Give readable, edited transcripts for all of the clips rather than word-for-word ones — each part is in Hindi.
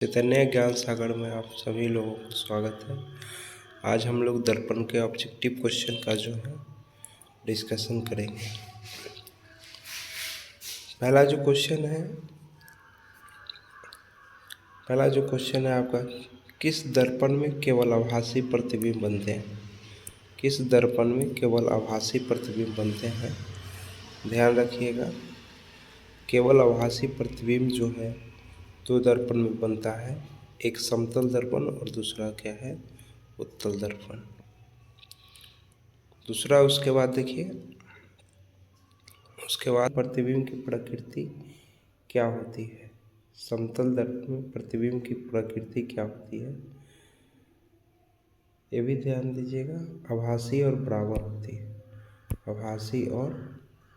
चैतन्य ज्ञान सागर में आप सभी लोगों का स्वागत है। आज हम लोग दर्पण के ऑब्जेक्टिव क्वेश्चन का जो है डिस्कशन करेंगे। पहला जो क्वेश्चन है आपका, किस दर्पण में केवल आभासी प्रतिबिंब बनते हैं? किस दर्पण में केवल आभासी प्रतिबिंब बनते हैं? ध्यान रखिएगा, केवल आभासी प्रतिबिंब जो है दो दर्पण में बनता है, एक समतल दर्पण और दूसरा क्या है, उत्तल दर्पण। दूसरा उसके बाद देखिए, उसके बाद प्रतिबिंब की प्रकृति क्या होती है? समतल दर्पण में प्रतिबिंब की प्रकृति क्या होती है, ये भी ध्यान दीजिएगा। आभासी और बराबर होती है, आभासी और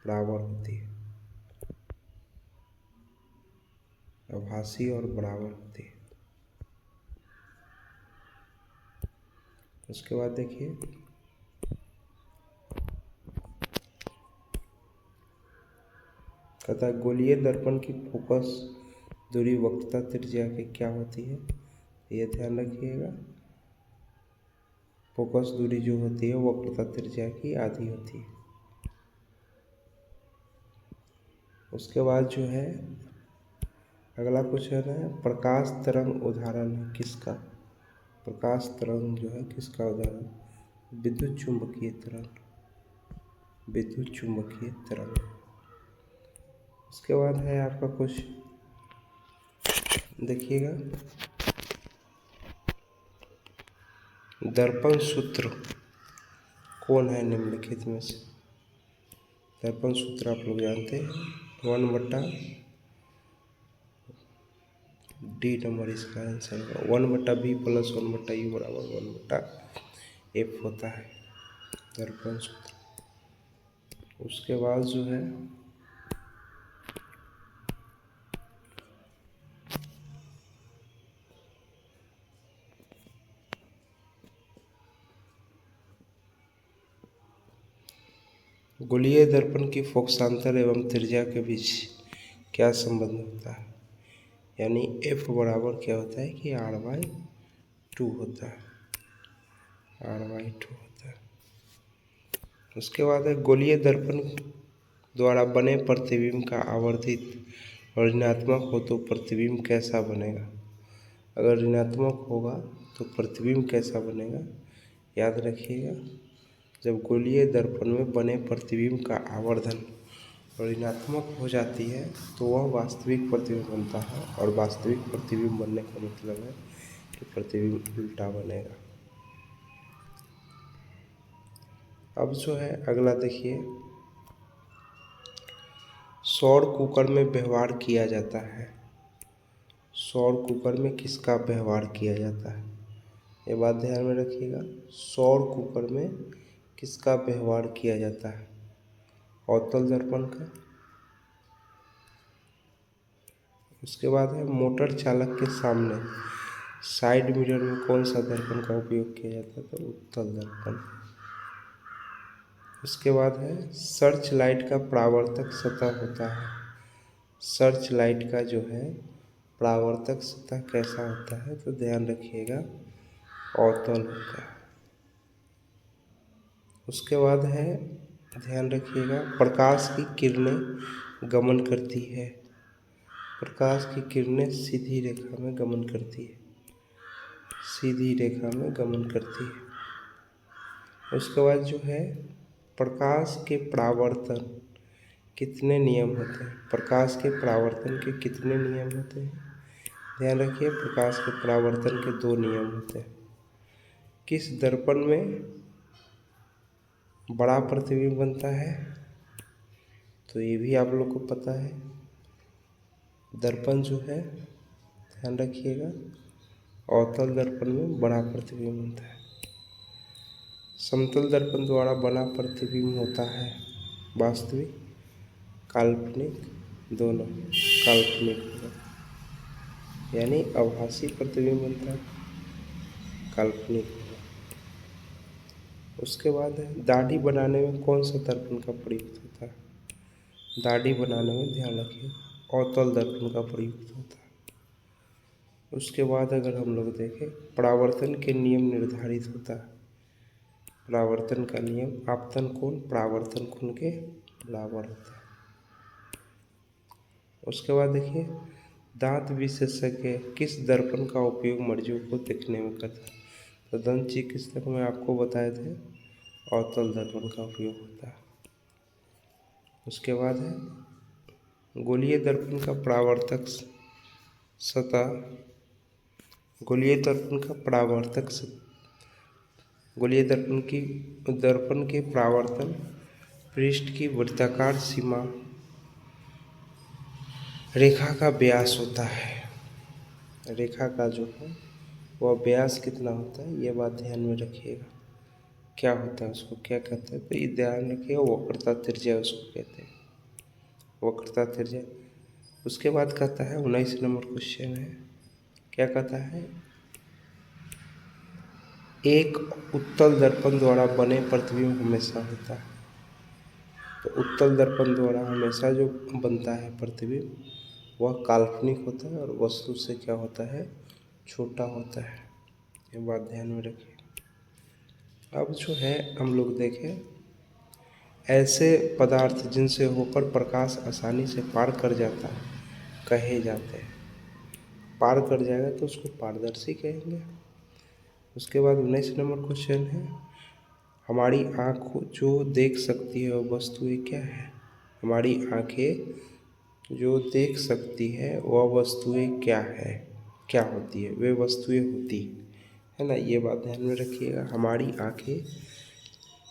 बराबर होती है, आभासी और बराबर होती है। उसके बाद देखिए, कहता है गोलीय दर्पण की फोकस दूरी वक्रता त्रिज्या की क्या होती है? ये ध्यान रखिएगा, फोकस दूरी जो होती है वक्रता त्रिज्या की आधी होती है। उसके बाद जो है अगला क्वेश्चन है, प्रकाश तरंग उदाहरण है किसका? प्रकाश तरंग जो है किसका उदाहरण? विद्युत चुंबकीय तरंग, विद्युत चुंबकीय तरंग। उसके बाद है आपका क्वेश्चन, देखिएगा, दर्पण सूत्र कौन है निम्नलिखित में से? दर्पण सूत्र आप लोग जानते हैं, 1/D नंबर इसका आंसर होगा। 1/B प्लस 1/U बराबर 1/F होता है दर्पण सूत्र। उसके बाद जो है गोलीय दर्पण की फोकसांतर एवं त्रिज्या के बीच क्या संबंध होता है? यानी F बराबर क्या होता है कि R/2 होता है, R/2 होता है। उसके बाद है गोलीय दर्पण द्वारा बने प्रतिबिंब का आवर्धित और ऋणात्मक हो तो प्रतिबिंब कैसा बनेगा? अगर ऋणात्मक होगा तो प्रतिबिंब कैसा बनेगा? याद रखिएगा, जब गोलीय दर्पण में बने प्रतिबिंब का आवर्धन ऋणात्मक हो जाती है तो वह वास्तविक प्रतिबिंब बनता है, और वास्तविक प्रतिबिंब बनने का मतलब है कि प्रतिबिंब उल्टा बनेगा। अब जो है अगला देखिए, सौर कुकर में व्यवहार किया जाता है, सौर कुकर में किसका व्यवहार किया जाता है? ये बात ध्यान में रखिएगा, सौर कुकर में किसका व्यवहार किया जाता है? अवतल दर्पण का। उसके बाद है मोटर चालक के सामने साइड मिरर में कौन सा दर्पण का उपयोग किया जाता है? तो उत्तल दर्पण। उसके बाद है सर्च लाइट का परावर्तक सतह होता है, सर्च लाइट का जो है परावर्तक सतह कैसा होता है? तो ध्यान रखिएगा, अवतल होता है। उसके बाद है ध्यान रखिएगा, प्रकाश की किरणें गमन करती है, प्रकाश की किरणें सीधी रेखा में गमन करती है, सीधी रेखा में गमन करती है। उसके बाद जो है प्रकाश के परावर्तन कितने नियम होते हैं? प्रकाश के परावर्तन के कितने नियम होते हैं? ध्यान रखिए, प्रकाश के परावर्तन के 2 नियम होते हैं। किस दर्पण में बड़ा प्रतिबिंब बनता है? तो ये भी आप लोग को पता है, दर्पण जो है ध्यान रखिएगा, अवतल दर्पण में बड़ा प्रतिबिंब बनता है। समतल दर्पण द्वारा बना प्रतिबिंब होता है वास्तविक, काल्पनिक, दोनों काल्पनिक होगा, यानी आभासी प्रतिबिंब बनता है, काल्पनिक होगा। उसके बाद है दाढ़ी बनाने में कौन सा दर्पण का प्रयुक्त होता है? दाढ़ी बनाने में ध्यान रखिए अवतल दर्पण का प्रयुक्त होता है। उसके बाद अगर हम लोग देखें, परावर्तन के नियम निर्धारित होता है। परावर्तन का नियम, आपतन कोण परावर्तन कोण के बराबर होता है। उसके बाद देखिए, दांत विशेषज्ञ किस दर्पण का उपयोग मरीजों को देखने में करता है। तो दंत चिकित्सक में आपको बताए थे अवतल दर्पण का उपयोग होता है। उसके बाद है गोलीय दर्पण का परावर्तक सतह, गोलीय दर्पण का परावर्तक गोलीय दर्पण के परावर्तन पृष्ठ की वृत्ताकार सीमा रेखा का व्यास होता है। रेखा का जो है वह व्यास कितना होता है, ये बात ध्यान में रखिएगा। क्या होता है, उसको क्या कहते हैं, तो ये ध्यान रखिएगा, वक्रता त्रिज्या उसको कहते हैं, वक्रता त्रिज्या। उसके बाद कहता है 19 नंबर क्वेश्चन है, क्या कहता है, एक उत्तल दर्पण द्वारा बने प्रतिबिंब हमेशा होता है। तो उत्तल दर्पण द्वारा हमेशा जो बनता है प्रतिबिंब वह काल्पनिक होता है और वस्तु से क्या होता है, छोटा होता है। ये बात ध्यान में रखिए। अब जो है हम लोग देखें, ऐसे पदार्थ जिनसे होकर प्रकाश आसानी से पार कर जाता है कहे जाते हैं। पार कर जाएगा तो उसको पारदर्शी कहेंगे। उसके बाद 19 नंबर क्वेश्चन है, हमारी आँख जो देख सकती है वह वस्तुएं क्या है। हमारी आँखें जो देख सकती है वह वस्तुएं क्या है, क्या होती है, वे वस्तुएं होती है ना। ये बात ध्यान में रखिएगा, हमारी आँखें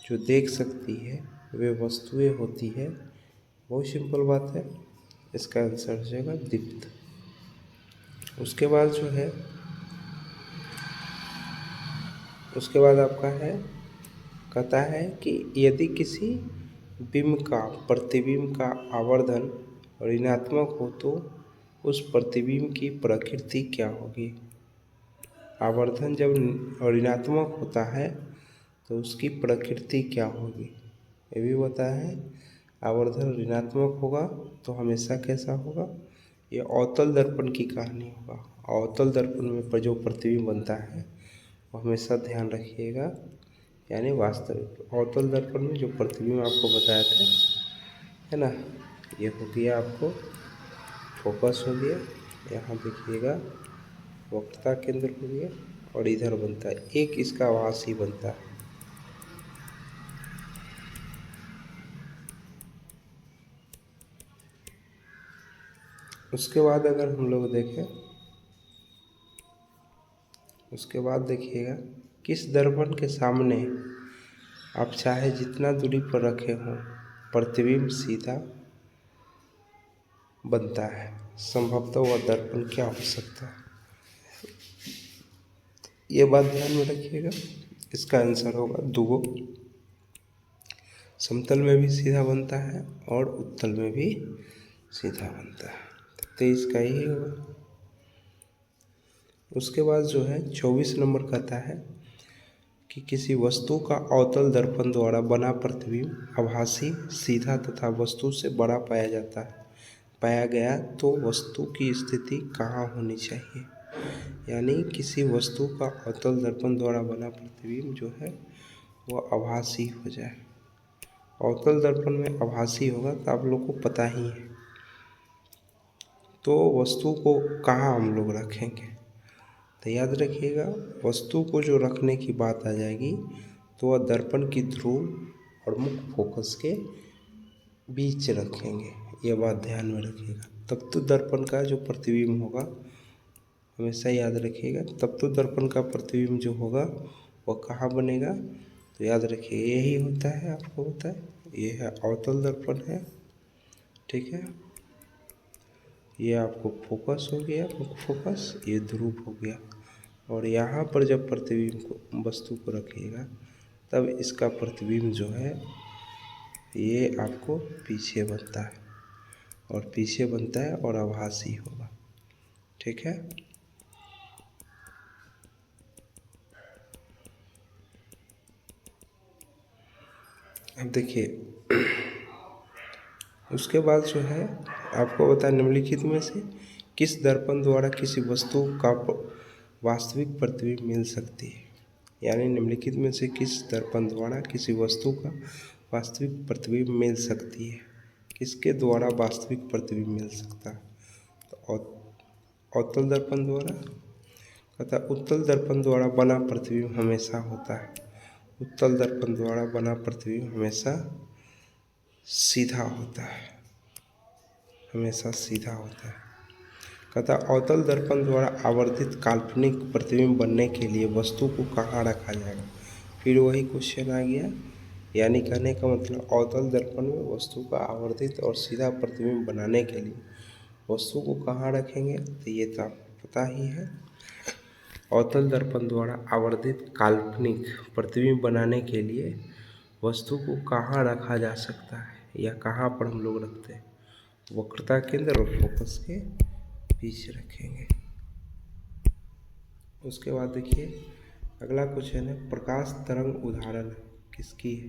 जो देख सकती है वे वस्तुएं होती है। बहुत सिंपल बात है, इसका आंसर हो जाएगा दीप्त। उसके बाद जो है, उसके बाद आपका है, कहता है कि यदि किसी बिंब का प्रतिबिंब का आवर्धन ऋणात्मक हो तो उस प्रतिबिंब की प्रकृति क्या होगी। आवर्धन जब ऋणात्मक होता है तो उसकी प्रकृति क्या होगी, ये भी बताया है। आवर्धन ऋणात्मक होगा तो हमेशा कैसा होगा, ये अवतल दर्पण की कहानी होगा। अवतल दर्पण में पर जो प्रतिबिंब बनता है वो हमेशा ध्यान रखिएगा, यानी वास्तविक। अवतल दर्पण में जो प्रतिबिंब आपको बताया था, है ना, ये हो गया आपको फोकस हो गया, यहाँ देखिएगा वक्रता केंद्र हो गया और इधर बनता है एक, इसका आभासी बनता है। उसके बाद अगर हम लोग देखें, उसके बाद देखिएगा, किस दर्पण के सामने आप चाहे जितना दूरी पर रखे हों प्रतिबिंब सीधा बनता है, संभवतः वह दर्पण क्या हो सकता है, ये बात ध्यान में रखिएगा। इसका आंसर होगा दुगो, समतल में भी सीधा बनता है और उत्तल में भी सीधा बनता है, 23 का ही होगा। उसके बाद जो है 24 नंबर कहता है कि किसी वस्तु का अवतल दर्पण द्वारा बना प्रतिबिंब आभासी, सीधा तथा वस्तु से बड़ा पाया गया तो वस्तु की स्थिति कहाँ होनी चाहिए। यानी किसी वस्तु का अवतल दर्पण द्वारा बना प्रतिबिंब जो है वह आभासी हो जाए। अवतल दर्पण में आभासी होगा तो आप लोग को पता ही है, तो वस्तु को कहाँ हम लोग रखेंगे, तो याद रखिएगा वस्तु को जो रखने की बात आ जाएगी तो वह दर्पण की ध्रुव और मुख्य फोकस के बीच रखेंगे, यह बात ध्यान में रखिएगा। तब तो दर्पण का जो प्रतिबिंब होगा, हमेशा याद रखिएगा, तब तो दर्पण का प्रतिबिंब जो होगा वह कहाँ बनेगा, तो याद रखिए यही होता है, आपको होता है, ये है अवतल दर्पण है, ठीक है। ये आपको फोकस हो गया, मुख्य फोकस, ये ध्रुव हो गया, और यहाँ पर जब प्रतिबिंब को वस्तु को रखिएगा तब इसका प्रतिबिंब जो है ये आपको पीछे बनता है, और पीछे बनता है और आभासी होगा, ठीक है। अब देखिए उसके बाद जो है आपको बताया निम्नलिखित में से किस दर्पण द्वारा किसी वस्तु का वास्तविक प्रतिबिंब मिल सकती है? यानी निम्नलिखित में से किस दर्पण द्वारा किसी वस्तु का वास्तविक प्रतिबिंब मिल सकती है? किसके द्वारा वास्तविक प्रतिबिंब मिल सकता है? तो अवतल दर्पण द्वारा, तथा उत्तल दर्पण द्वारा बना प्रतिबिंब हमेशा होता है, उत्तल दर्पण द्वारा बना प्रतिबिंब हमेशा सीधा होता है, हमेशा सीधा होता है। कहता अवतल दर्पण द्वारा आवर्धित काल्पनिक प्रतिबिंब बनने के लिए वस्तु को कहाँ रखा जाएगा? फिर वही क्वेश्चन आ गया। यानी कहने का मतलब अवतल दर्पण में वस्तु का आवर्धित और सीधा प्रतिबिंब बनाने के लिए वस्तु को कहाँ रखेंगे? तो ये तो आपको पता ही है। अवतल दर्पण द्वारा आवर्धित काल्पनिक प्रतिबिंब बनाने के लिए वस्तु को कहाँ रखा जा सकता है या कहाँ पर हम लोग रखते हैं? वक्रता केंद्र और फोकस के बीच रखेंगे। उसके बाद देखिए अगला क्वेश्चन है, प्रकाश तरंग उदाहरण किसकी है?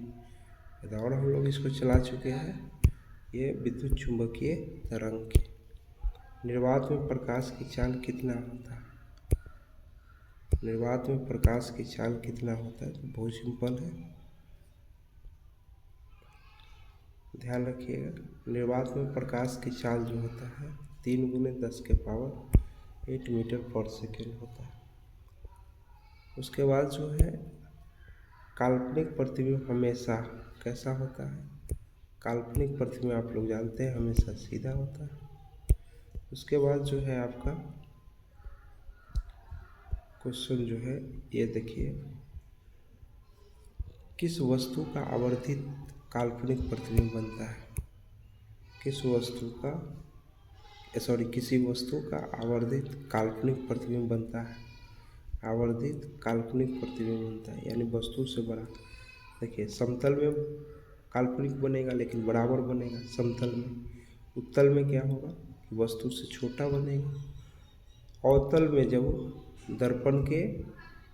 उदाहरण हम लोग इसको चला चुके हैं, ये विद्युत चुंबकीय तरंग की। निर्वात में प्रकाश की चाल कितना होता है? निर्वात में प्रकाश की चाल कितना होता है? तो बहुत सिंपल है, ध्यान रखिएगा। निर्वात में प्रकाश की चाल जो होता है 3 × 10⁸ मीटर पर सेकेंड होता है। उसके बाद जो है काल्पनिक प्रतिबिंब हमेशा कैसा होता है? काल्पनिक प्रतिबिंब आप लोग जानते हैं हमेशा सीधा होता है। उसके बाद जो है आपका क्वेश्चन जो है ये देखिए, किस वस्तु का आवर्धित काल्पनिक प्रतिबिंब बनता है? किसी वस्तु का आवर्धित काल्पनिक प्रतिबिंब बनता है, आवर्धित काल्पनिक प्रतिबिंब बनता है यानी वस्तु से बड़ा। देखिए समतल में काल्पनिक बनेगा लेकिन बराबर बनेगा समतल में। उत्तल में क्या होगा कि वस्तु से छोटा बनेगा। अवतल में जब दर्पण के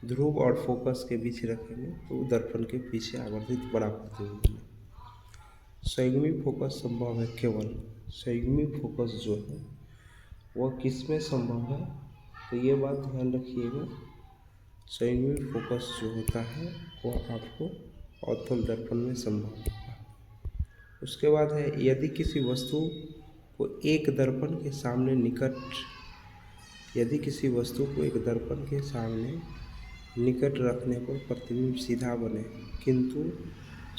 ध्रुव और फोकस के बीच रखेंगे तो दर्पण के पीछे आवर्धित बड़ा प्रतिबिंब बनेगा। संयुग्मी फोकस संभव है केवल, संयुग्मी फोकस जो है वह किस में संभव है? तो ये बात ध्यान रखिएगा, संयुग्मी फोकस जो होता है वह आपको अवतल दर्पण में संभव होगा। उसके बाद है, यदि किसी वस्तु को एक दर्पण के सामने निकट रखने पर प्रतिबिंब सीधा बने किंतु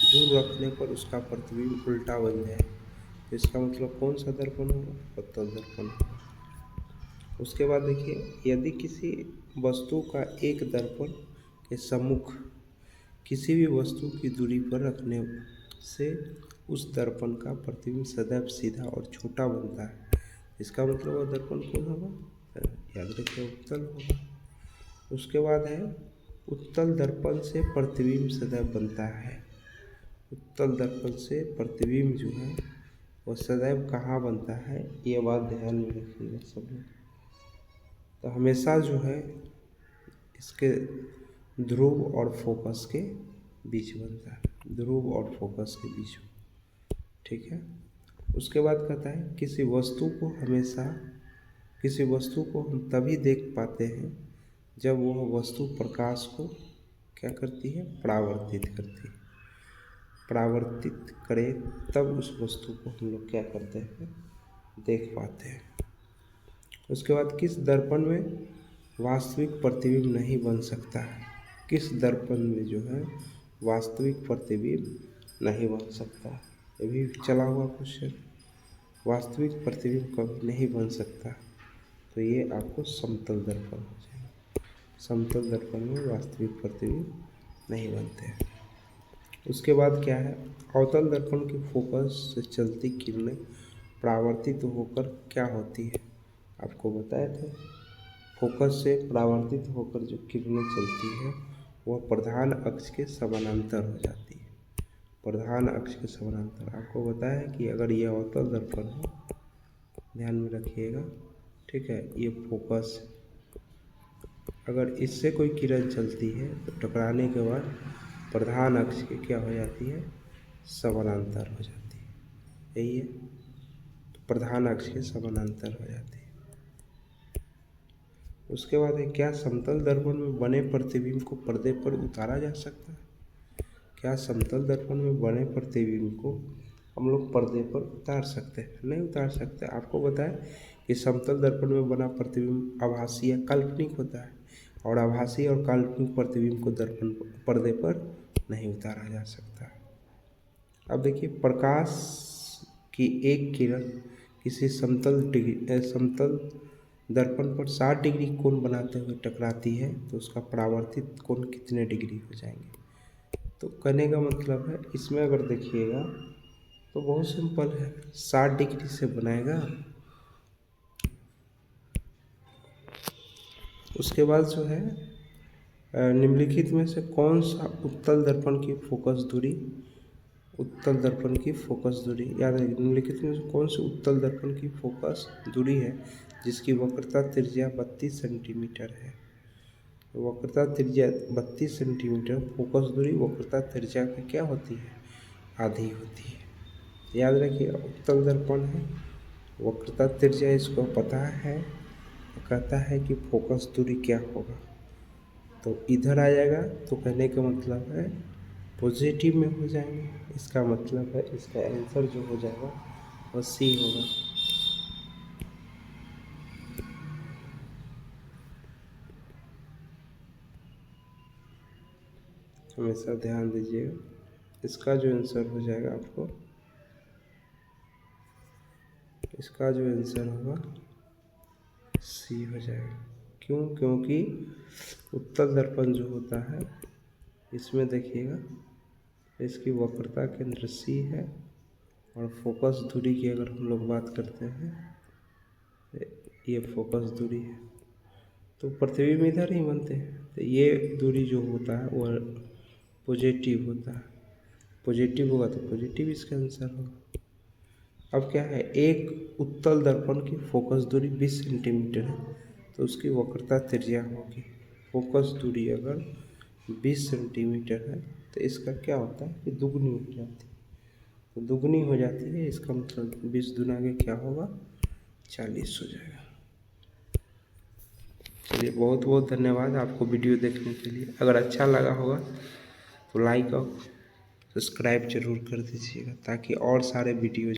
दूर रखने पर उसका प्रतिबिंब उल्टा बन जाए, तो इसका मतलब कौन सा दर्पण होगा? अवतल दर्पण होगा। उसके बाद देखिए, यदि किसी वस्तु का एक दर्पण के सम्मुख किसी भी वस्तु की दूरी पर रखने से उस दर्पण का प्रतिबिंब सदैव सीधा और छोटा बनता है, इसका मतलब वह दर्पण कौन होगा? याद रखिए उत्तल होगा। उसके बाद है, उत्तल दर्पण से प्रतिबिंब सदैव बनता है। उत्तल दर्पण से प्रतिबिंब जो है वह सदैव कहाँ बनता है, ये बात ध्यान में रखिएगा सब लोग। तो हमेशा जो है इसके ध्रुव और फोकस के बीच बनता है, ध्रुव और फोकस के बीच, ठीक है। उसके बाद कहता है, किसी वस्तु को हम तभी देख पाते हैं जब वह वस्तु प्रकाश को क्या करती है? परावर्तित करती है। परावर्तित करे तब उस वस्तु को हम लोग क्या करते हैं? देख पाते हैं। उसके बाद किस दर्पण में वास्तविक प्रतिबिंब नहीं बन सकता है? किस दर्पण में जो है वास्तविक प्रतिबिंब नहीं बन सकता? ये भी चला हुआ क्वेश्चन। वास्तविक प्रतिबिंब कभी नहीं बन सकता, तो ये आपको समतल दर्पण हो जाएगा। समतल दर्पण में वास्तविक प्रतिबिंब नहीं बनते हैं। उसके बाद क्या है, अवतल दर्पण के फोकस से चलती किरणें परावर्तित होकर क्या होती है? आपको बताए थे, फोकस से परावर्तित होकर जो किरणें चलती है वह प्रधान अक्ष के समानांतर हो जाती है। प्रधान अक्ष के समानांतर आपको बताया कि अगर ये अवतल दर्पण है, ध्यान में रखिएगा, ठीक है, ये फोकस, अगर इससे कोई किरण चलती है तो टकराने के बाद प्रधान अक्ष के क्या हो जाती है? समानांतर हो जाती है। यही है, तो प्रधान अक्ष के समानांतर हो जाती है। उसके बाद है, क्या समतल दर्पण में बने प्रतिबिंब को पर्दे पर उतारा जा सकता है? क्या समतल दर्पण में बने प्रतिबिंब को हम लोग पर्दे पर उतार सकते हैं? नहीं उतार सकते। आपको बताएं कि समतल दर्पण में बना प्रतिबिंब आभासी या काल्पनिक होता है, और आभासी और काल्पनिक प्रतिबिंब को दर्पण पर्दे पर नहीं उतारा जा सकता। अब देखिए, प्रकाश की एक किरण किसी समतल दर्पण पर 60 डिग्री कोण बनाते हुए टकराती है तो उसका परावर्तित कोण कितने डिग्री हो जाएंगे? तो कहने का मतलब है, इसमें अगर देखिएगा तो बहुत सिंपल है, 60 डिग्री से बनाएगा। उसके बाद जो है, निम्नलिखित में से कौन सा उत्तल दर्पण की फोकस दूरी याद रखिए, निम्नलिखित में से कौन सी उत्तल दर्पण की फोकस दूरी है जिसकी वक्रता त्रिज्या 32 सेंटीमीटर है? वक्रता त्रिज्या 32 सेंटीमीटर, फोकस दूरी वक्रता त्रिज्या की क्या होती है? आधी होती है। याद रखिए, उत्तल दर्पण है, वक्रता त्रिज्या इसको पता है, कहता है कि फोकस दूरी क्या होगा, तो इधर आ जाएगा। तो कहने का मतलब है पॉजिटिव में हो जाएंगे। इसका मतलब है इसका आंसर जो हो जाएगा वो सी होगा। हमेशा ध्यान दीजिएगा, इसका जो आंसर हो जाएगा आपको, इसका जो आंसर होगा सी हो जाएगा। क्यों? क्योंकि उत्तल दर्पण जो होता है इसमें देखिएगा, इसकी वक्रता केंद्र सी है, और फोकस दूरी की अगर हम लोग बात करते हैं, ये फोकस दूरी है, तो प्रतिबिंब इधर ही बनते हैं, तो ये दूरी जो होता है वह पॉजिटिव होता है। पॉजिटिव होगा तो पॉजिटिव इसका आंसर होगा। अब क्या है, एक उत्तल दर्पण की फोकस दूरी 20 सेंटीमीटर है तो उसकी वक्रता त्रिज्या होगी, फोकस दूरी अगर 20 सेंटीमीटर है तो इसका क्या होता है कि दुगनी हो जाती है। तो दुगनी हो जाती है, इसका मतलब 20 दूना के क्या होगा, 40 हो जाएगा। चलिए, बहुत बहुत धन्यवाद आपको वीडियो देखने के लिए। अगर अच्छा लगा होगा तो लाइक और सब्सक्राइब जरूर कर दीजिएगा ताकि और सारे वीडियो